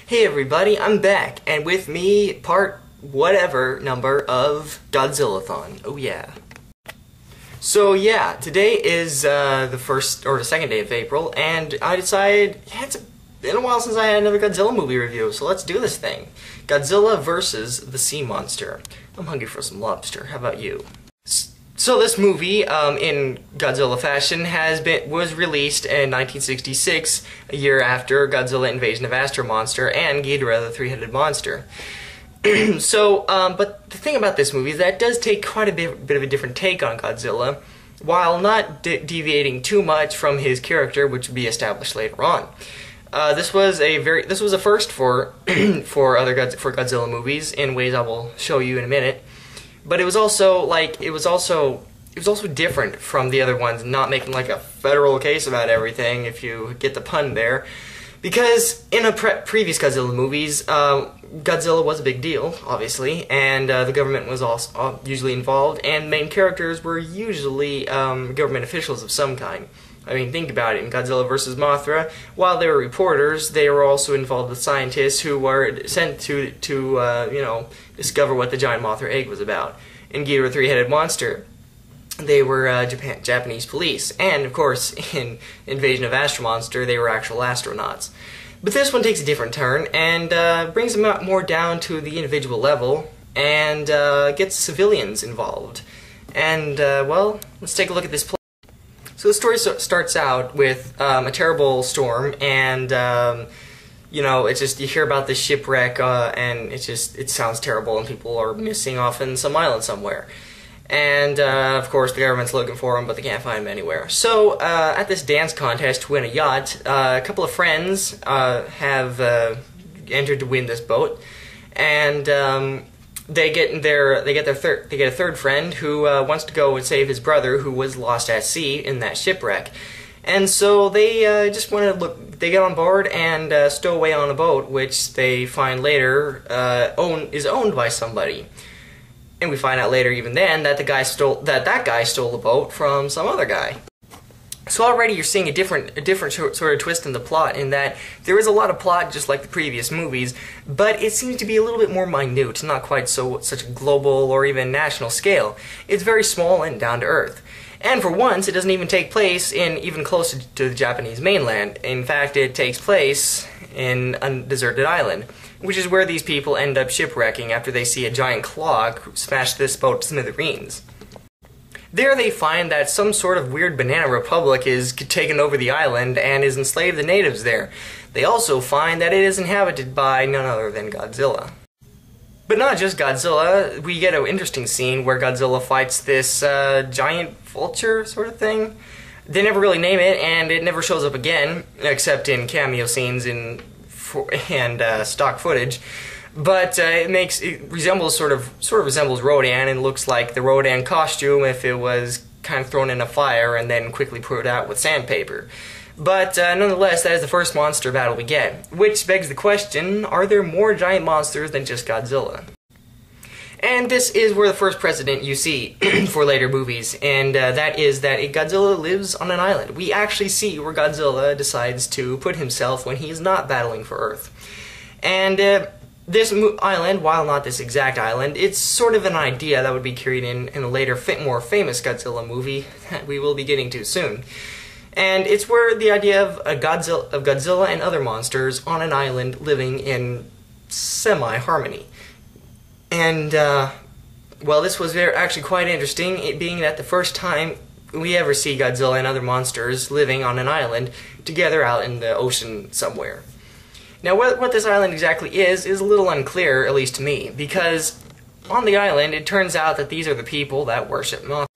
Hey everybody, I'm back, and with me, part whatever number of Godzilla Thon. Oh yeah. So yeah, today is the first or the second day of April, and I decided it's been a while since I had another Godzilla movie review, so let's do this thing. Godzilla versus the Sea Monster. I'm hungry for some lobster. How about you? So this movie, in Godzilla fashion, was released in 1966, a year after Godzilla Invasion of Astro Monster and Ghidorah the Three-Headed Monster. But the thing about this movie is that it does take quite a bit of a different take on Godzilla, while not deviating too much from his character, which would be established later on. This was a first for Godzilla movies in ways I will show you in a minute. But it was also different from the other ones, not making like a federal case about everything, if you get the pun there. Because in previous Godzilla movies, Godzilla was a big deal, obviously, and the government was also usually involved, and main characters were usually government officials of some kind. I mean, think about it. In Godzilla vs. Mothra, while they were reporters, they were also involved with scientists who were sent to discover what the giant Mothra egg was about. In Ghidorah the Three-Headed Monster, they were Japanese police. And, of course, in Invasion of Astro Monster, they were actual astronauts. But this one takes a different turn and brings them more down to the individual level and gets civilians involved. And, well, let's take a look at this plot. So the story starts out with a terrible storm, and it's just, you hear about this shipwreck, and it sounds terrible, and people are missing off in some island somewhere. And of course the government's looking for them, but they can't find them anywhere. So at this dance contest to win a yacht, a couple of friends have entered to win this boat, and they get a third friend who wants to go and save his brother who was lost at sea in that shipwreck. And so they just want to look. They get on board and stow away on a boat, which they find later is owned by somebody. And we find out later, even then, that that guy stole the boat from some other guy. So already you're seeing a different sort of twist in the plot, in that there is a lot of plot just like the previous movies, but it seems to be a little bit more minute, not quite such a global or even national scale. It's very small and down to earth. And for once, it doesn't even take place even closer to the Japanese mainland. In fact, it takes place in a deserted island, which is where these people end up shipwrecking after they see a giant claw smash this boat to smithereens. There they find that some sort of weird banana republic is taken over the island and has enslaved the natives there. They also find that it is inhabited by none other than Godzilla. But not just Godzilla, we get an interesting scene where Godzilla fights this giant vulture sort of thing. They never really name it, and it never shows up again, except in cameo scenes and stock footage. But it resembles sort of resembles Rodan, and looks like the Rodan costume if it was kind of thrown in a fire and then quickly put out with sandpaper. But nonetheless, that is the first monster battle we get, which begs the question: are there more giant monsters than just Godzilla? And this is where the first precedent you see for later movies, and that is that Godzilla lives on an island. We actually see where Godzilla decides to put himself when he is not battling for Earth. And this island, while not this exact island, it's sort of an idea that would be carried in a later, more famous Godzilla movie that we will be getting to soon. And it's where the idea of Godzilla and other monsters on an island living in semi-harmony. And, well, this was actually quite interesting, it being that the first time we ever see Godzilla and other monsters living on an island together out in the ocean somewhere. Now, what this island exactly is a little unclear, at least to me, because on the island, it turns out that these are the people that worship Mothra.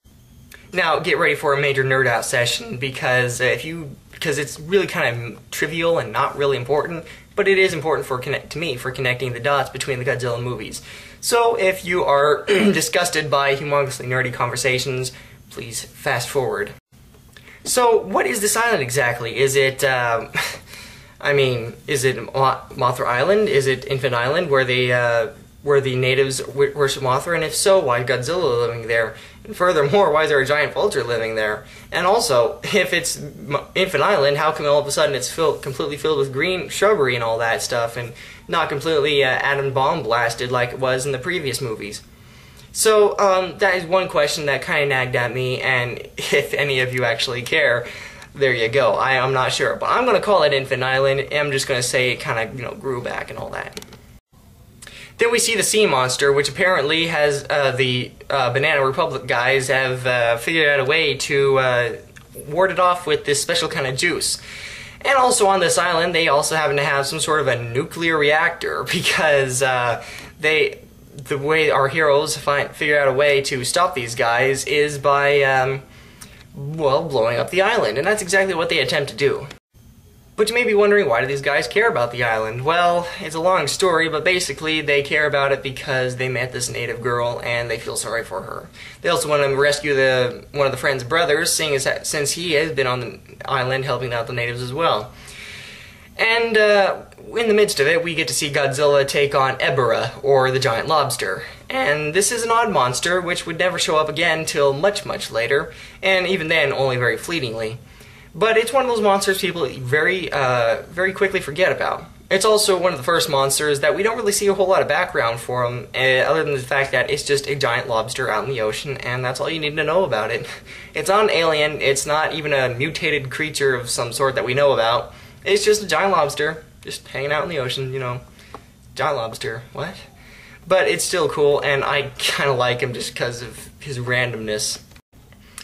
Now, get ready for a major nerd-out session, because it's really kind of trivial and not really important, but it is important to me for connecting the dots between the Godzilla movies. So, if you are disgusted by humongously nerdy conversations, please fast forward. So, what is this island exactly? Is it, is it Mothra Island? Is it Infant Island, where they were the natives worship Mothra, and if so, why is Godzilla living there? And furthermore, why is there a giant vulture living there? And also, if it's Infant Island, how come all of a sudden it's completely filled with green shrubbery and all that stuff, and not completely atom bomb blasted like it was in the previous movies? So, that is one question that kind of nagged at me, and if any of you actually care, there you go. I'm not sure, but I'm going to call it Infant Island, and I'm just going to say it kind of, grew back and all that. Then we see the sea monster, which apparently has the Banana Republic guys have figured out a way to ward it off with this special kind of juice. And also on this island, they also happen to have some sort of a nuclear reactor, because the way our heroes figure out a way to stop these guys is by, well, blowing up the island. And that's exactly what they attempt to do. But you may be wondering, why do these guys care about the island? Well, it's a long story, but basically they care about it because they met this native girl and they feel sorry for her. They also want to rescue one of the friend's brothers, since he has been on the island helping out the natives as well. And in the midst of it, we get to see Godzilla take on Ebera, or the giant lobster. And this is an odd monster, which would never show up again till much, much later, and even then, only very fleetingly. But it's one of those monsters people very quickly forget about. It's also one of the first monsters that we don't really see a whole lot of background for him, other than the fact that it's just a giant lobster out in the ocean, and that's all you need to know about it. It's not an alien, it's not even a mutated creature of some sort that we know about. It's just a giant lobster, just hanging out in the ocean, Giant lobster, what? But it's still cool, and I kind of like him just because of his randomness.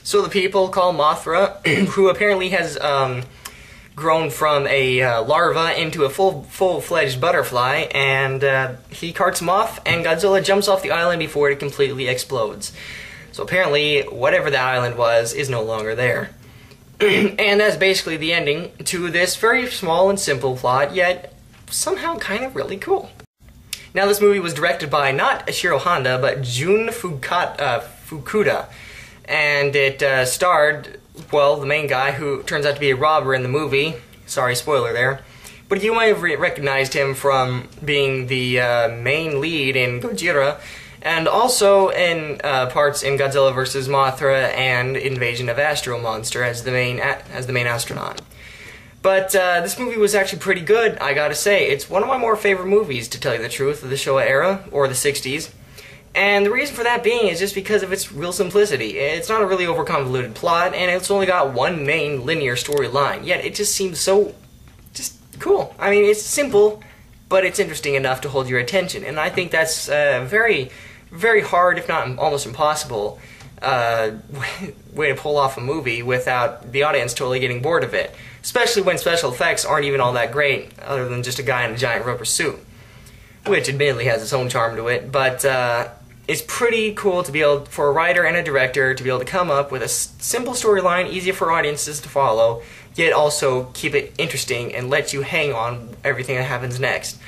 So the people call Mothra, who apparently has grown from a larva into a full-fledged butterfly, and he carts him off, and Godzilla jumps off the island before it completely explodes. So apparently, whatever that island was is no longer there. And that's basically the ending to this very small and simple plot, yet somehow kind of really cool. Now this movie was directed by not Ishiro Honda, but Jun Fukuda. And it starred, well, the main guy who turns out to be a robber in the movie. Sorry, spoiler there. But you might have recognized him from being the main lead in Godzilla, and also in parts in Godzilla vs. Mothra and Invasion of Astro Monster as the main astronaut. But this movie was actually pretty good, I gotta say. It's one of my more favorite movies, to tell you the truth, of the Showa era, or the 60s. And the reason for that being is just because of its real simplicity. It's not a really over-convoluted plot, and it's only got one main linear storyline, yet it just seems so just cool. I mean, it's simple, but it's interesting enough to hold your attention, and I think that's very, very hard, if not almost impossible, way to pull off a movie without the audience totally getting bored of it. Especially when special effects aren't even all that great, other than just a guy in a giant rubber suit. Which admittedly has its own charm to it, but it's pretty cool to be able, for a writer and a director, to be able to come up with a simple storyline, easy for audiences to follow, yet also keep it interesting and let you hang on everything that happens next.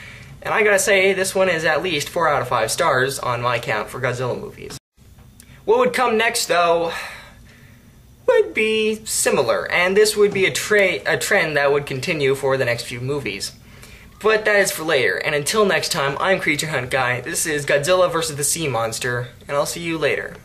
And I gotta say, this one is at least 4 out of 5 stars on my count for Godzilla movies. What would come next, though, would be similar, and this would be a trend that would continue for the next few movies. But that is for later, and until next time, I'm Creature Hunt Guy, this is Godzilla vs. the Sea Monster, and I'll see you later.